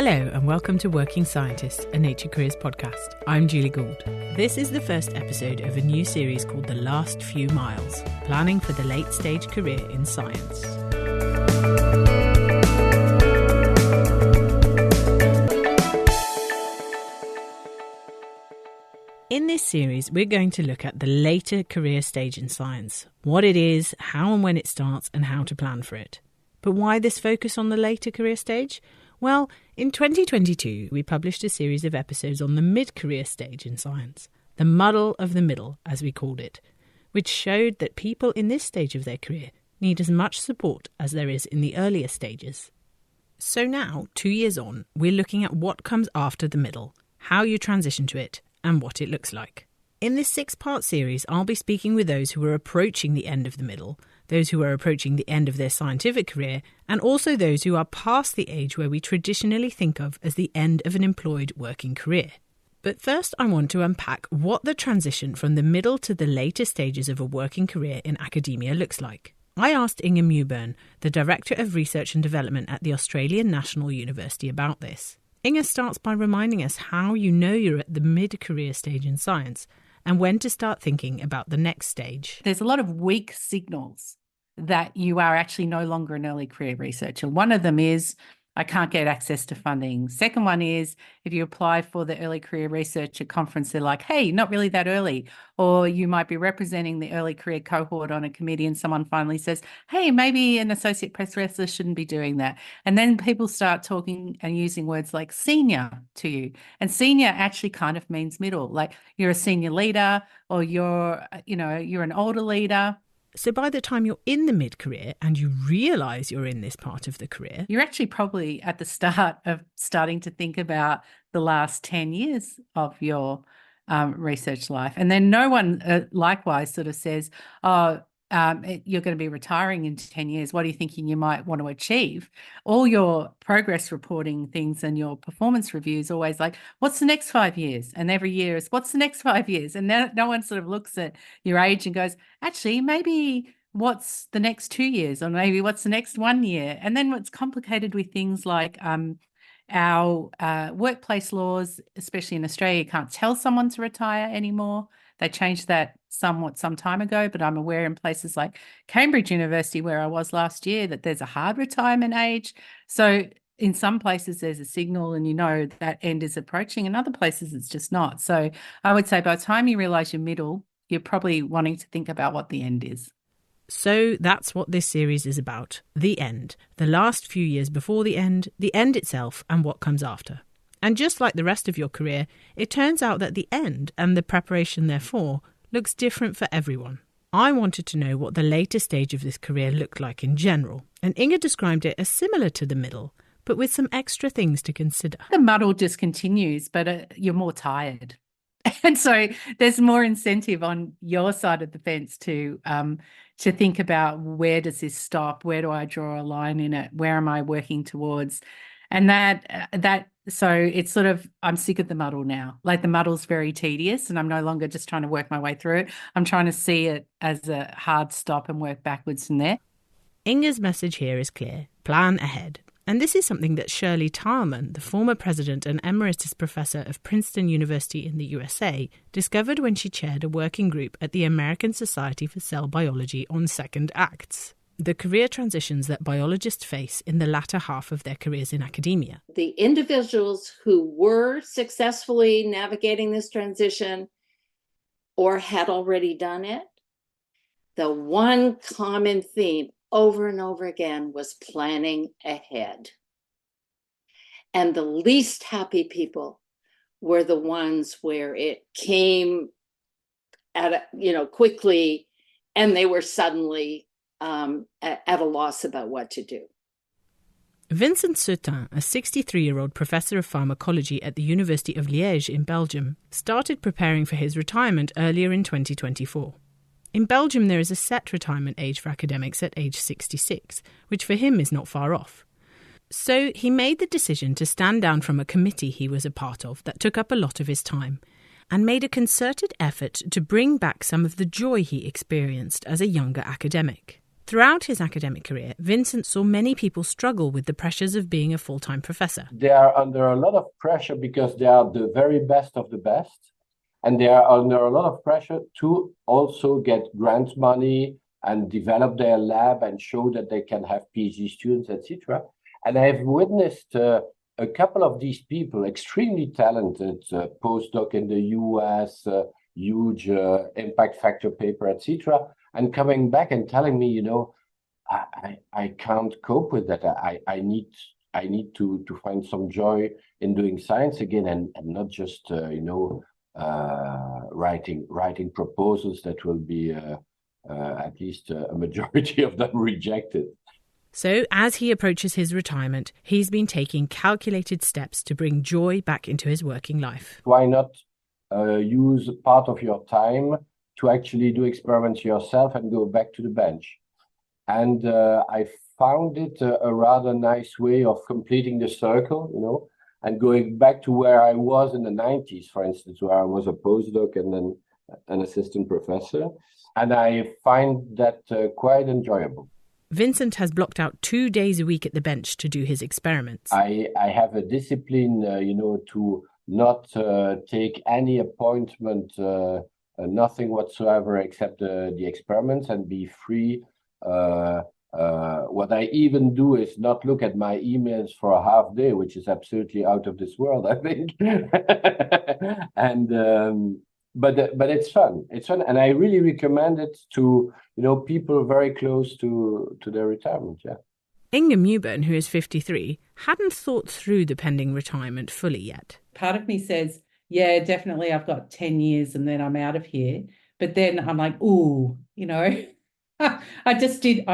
Hello and welcome to Working Scientists, a Nature Careers podcast. I'm Julie Gould. This is the first episode of a new series called The Last Few Miles, planning for the late-stage career in science. In this series, we're going to look at the later career stage in science, what it is, how and when it starts, and how to plan for it. But why this focus on the later career stage? Well, in 2022, we published a series of episodes on the mid-career stage in science, the muddle of the middle, as we called it, which showed that people in this stage of their career need as much support as there is in the earlier stages. So now, 2 years on, we're looking at what comes after the middle, how you transition to it, and what it looks like. In this 6-part series, I'll be speaking with those who are approaching the end of the middle, those who are approaching the end of their scientific career, and also those who are past the age where we traditionally think of as the end of an employed working career. But first, I want to unpack what the transition from the middle to the later stages of a working career in academia looks like. I asked Inga Mewburn, the Director of Research and Development at the Australian National University, about this. Inga starts by reminding us how you know you're at the mid-career stage in science and when to start thinking about the next stage. There's a lot of weak signals that you are actually no longer an early career researcher. One of them is, I can't get access to funding. Second one is, if you apply for the early career researcher conference, they're like, hey, not really that early. Or you might be representing the early career cohort on a committee and someone finally says, hey, maybe an associate professor shouldn't be doing that. And then people start talking and using words like senior to you. And senior actually kind of means middle, like you're a senior leader or you're an older leader. So by the time you're in the mid-career and you realise you're in this part of the career, you're actually probably at the start of starting to think about the last 10 years of your research life. And then no one likewise sort of says, you're going to be retiring in 10 years. What are you thinking you might want to achieve? All your progress reporting things and your performance reviews always like, what's the next 5 years? And every year is, what's the next 5 years? And no one sort of looks at your age and goes, actually, maybe what's the next 2 years? Or maybe what's the next 1 year? And then what's complicated with things like our workplace laws, especially in Australia, you can't tell someone to retire anymore. They changed that somewhat some time ago, but I'm aware in places like Cambridge University, where I was last year, that there's a hard retirement age. So in some places there's a signal and you know that end is approaching. In other places it's just not. So I would say by the time you realise you're middle, you're probably wanting to think about what the end is. So that's what this series is about, the end, the last few years before the end itself, and what comes after. And just like the rest of your career, it turns out that the end and the preparation therefore looks different for everyone. I wanted to know what the later stage of this career looked like in general, and Inga described it as similar to the middle, but with some extra things to consider. The muddle just continues, but you're more tired. And so there's more incentive on your side of the fence to think about, where does this stop? Where do I draw a line in it? Where am I working towards? And so it's sort of, I'm sick of the muddle now. Like the muddle's very tedious and I'm no longer just trying to work my way through it. I'm trying to see it as a hard stop and work backwards from there. Inga's message here is clear. Plan ahead. And this is something that Shirley Tilghman, the former president and emeritus professor of Princeton University in the USA, discovered when she chaired a working group at the American Society for Cell Biology on second acts, the career transitions that biologists face in the latter half of their careers in academia. The individuals who were successfully navigating this transition or had already done it, the one common theme over and over again was planning ahead. And the least happy people were the ones where it came quickly and they were suddenly at a loss about what to do. Vincent Certain, a 63-year-old professor of pharmacology at the University of Liège in Belgium, started preparing for his retirement earlier in 2024. In Belgium, there is a set retirement age for academics at age 66, which for him is not far off. So he made the decision to stand down from a committee he was a part of that took up a lot of his time, and made a concerted effort to bring back some of the joy he experienced as a younger academic. Throughout his academic career, Vincent saw many people struggle with the pressures of being a full-time professor. They are under a lot of pressure because they are the very best of the best. And they are under a lot of pressure to also get grant money and develop their lab and show that they can have PhD students, etc. And I've witnessed a couple of these people, extremely talented, postdoc in the US, huge impact factor paper, etc., and coming back and telling me, I can't cope with that. I need to find some joy in doing science again, and not just writing proposals that will be at least a majority of them rejected. So as he approaches his retirement, he's been taking calculated steps to bring joy back into his working life. Why not use part of your time to actually do experiments yourself and go back to the bench? And I found it a rather nice way of completing the circle, and going back to where I was in the 90s, for instance, where I was a postdoc and then an assistant professor. And I find that quite enjoyable. Vincent has blocked out 2 days a week at the bench to do his experiments. I have a discipline, to not take any appointment, nothing whatsoever except the experiments, and be free. What I even do is not look at my emails for a half day, which is absolutely out of this world, I think. And but it's fun. It's fun, and I really recommend it to people very close to their retirement. Yeah. Inge Mewburn, who is 53, hadn't thought through the pending retirement fully yet. Part of me says, yeah, definitely I've got 10 years and then I'm out of here. But then I'm like, ooh, I just did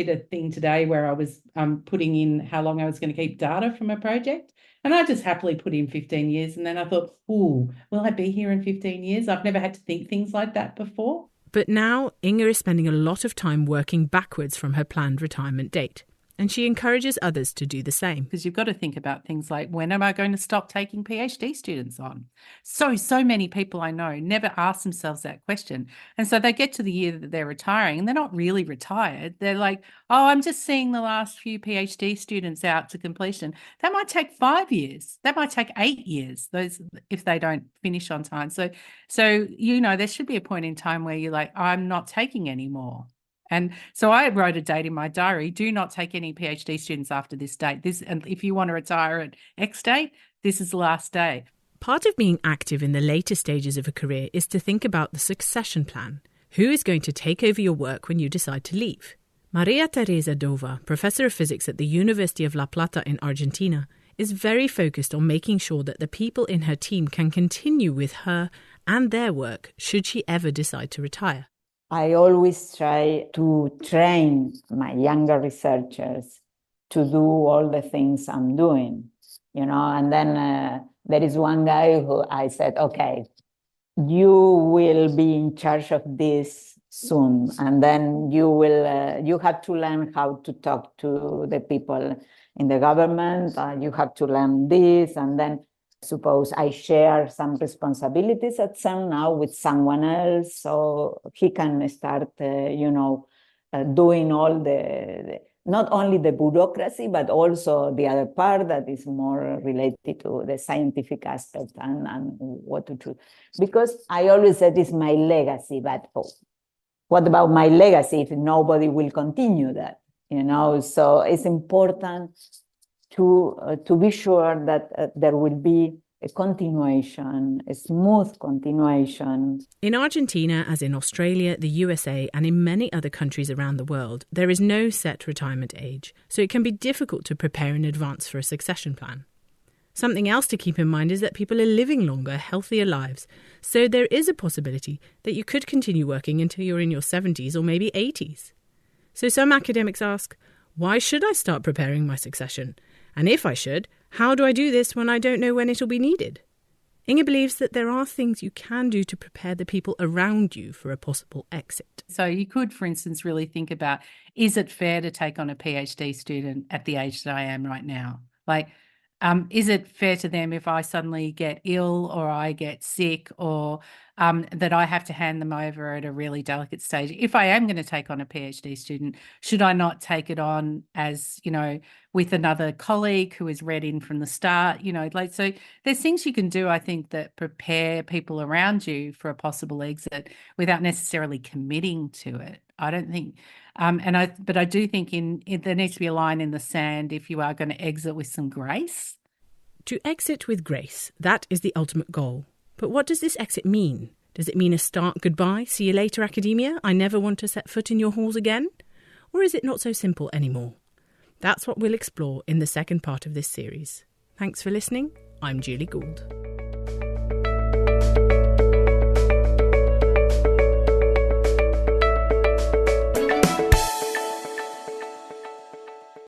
a thing today where I was putting in how long I was going to keep data from a project. And I just happily put in 15 years. And then I thought, ooh, will I be here in 15 years? I've never had to think things like that before. But now Inge is spending a lot of time working backwards from her planned retirement date. And she encourages others to do the same. Because you've got to think about things like, when am I going to stop taking PhD students on? So many people I know never ask themselves that question. And so they get to the year that they're retiring and they're not really retired. They're like, oh, I'm just seeing the last few PhD students out to completion. That might take 5 years. That might take 8 years, those if they don't finish on time. So there should be a point in time where you're like, I'm not taking any more. And so I wrote a date in my diary: do not take any PhD students after this date. And if you want to retire at X date, this is the last day. Part of being active in the later stages of a career is to think about the succession plan. Who is going to take over your work when you decide to leave? Maria Teresa Dova, professor of physics at the University of La Plata in Argentina, is very focused on making sure that the people in her team can continue with her and their work should she ever decide to retire. I always try to train my younger researchers to do all the things I'm doing, and then there is one guy who I said, okay, you will be in charge of this soon, and then you have to learn how to talk to the people in the government, you have to learn this, and then suppose I share some responsibilities at CERN now with someone else, so he can start, doing all the not only the bureaucracy, but also the other part that is more related to the scientific aspect and what to do. Because I always said it's my legacy, but what about my legacy if nobody will continue that? So it's important to be sure that there will be a continuation, a smooth continuation. In Argentina, as in Australia, the USA, and in many other countries around the world, there is no set retirement age, so it can be difficult to prepare in advance for a succession plan. Something else to keep in mind is that people are living longer, healthier lives, so there is a possibility that you could continue working until you're in your 70s or maybe 80s. So some academics ask, why should I start preparing my succession? And if I should, how do I do this when I don't know when it'll be needed? Inge believes that there are things you can do to prepare the people around you for a possible exit. So you could, for instance, really think about, is it fair to take on a PhD student at the age that I am right now? Like, is it fair to them if I suddenly get ill or I get sick or that I have to hand them over at a really delicate stage? If I am going to take on a PhD student, should I not take it on as, with another colleague who is read in from the start? So there's things you can do, I think, that prepare people around you for a possible exit without necessarily committing to it. I don't think, but I do think there needs to be a line in the sand if you are going to exit with some grace. To exit with grace, that is the ultimate goal. But what does this exit mean? Does it mean a stark goodbye, see you later academia, I never want to set foot in your halls again? Or is it not so simple anymore? That's what we'll explore in the second part of this series. Thanks for listening. I'm Julie Gould.